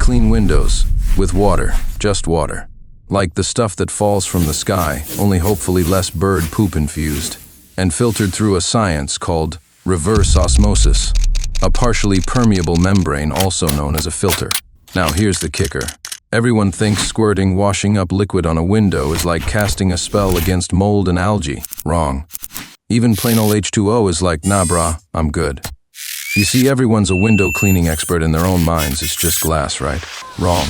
clean windows with water, just water. Like the stuff that falls from the sky, only hopefully less bird poop infused, and filtered through a science called reverse osmosis, a partially permeable membrane also known as a filter. Now here's the kicker. Everyone thinks squirting washing up liquid on a window is like casting a spell against mold and algae. Wrong. Even plain old H2O is like, nah brah, I'm good. You see, everyone's a window cleaning expert in their own minds, it's just glass, right? Wrong.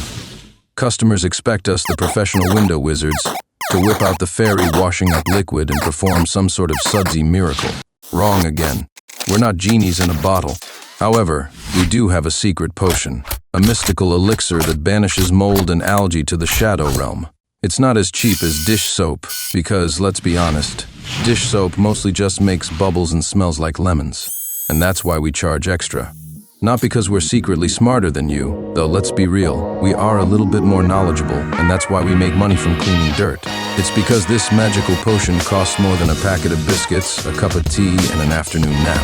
Customers expect us, the professional window wizards, to whip out the fairy washing up liquid and perform some sort of sudsy miracle. Wrong again. We're not genies in a bottle. However, we do have a secret potion, a mystical elixir that banishes mold and algae to the shadow realm. It's not as cheap as dish soap, because, let's be honest, dish soap mostly just makes bubbles and smells like lemons. And that's why we charge extra. Not because we're secretly smarter than you, though let's be real, we are a little bit more knowledgeable, and that's why we make money from cleaning dirt. It's because this magical potion costs more than a packet of biscuits, a cup of tea, and an afternoon nap.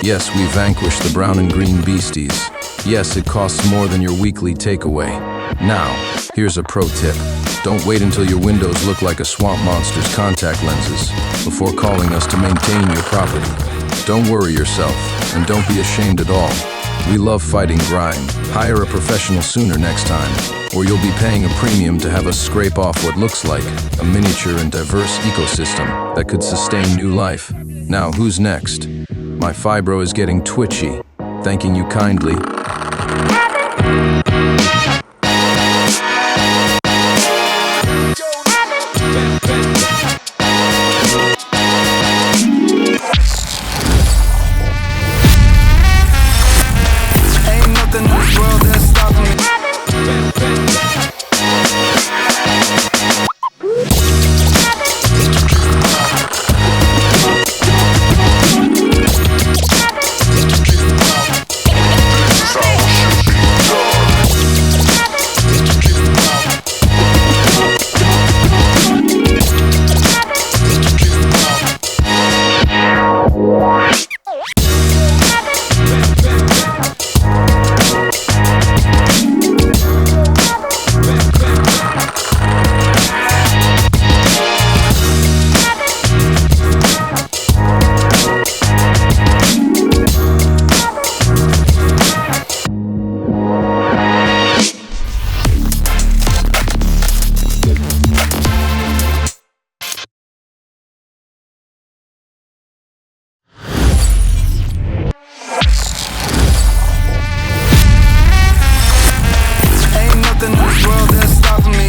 Yes, we vanquish the brown and green beasties. Yes, it costs more than your weekly takeaway. Now, here's a pro tip. Don't wait until your windows look like a swamp monster's contact lenses before calling us to maintain your property. Don't worry yourself, and don't be ashamed at all. We love fighting grime. Hire a professional sooner next time, or you'll be paying a premium to have us scrape off what looks like a miniature and diverse ecosystem that could sustain new life. Now, who's next? My fibro is getting twitchy. Thanking you kindly.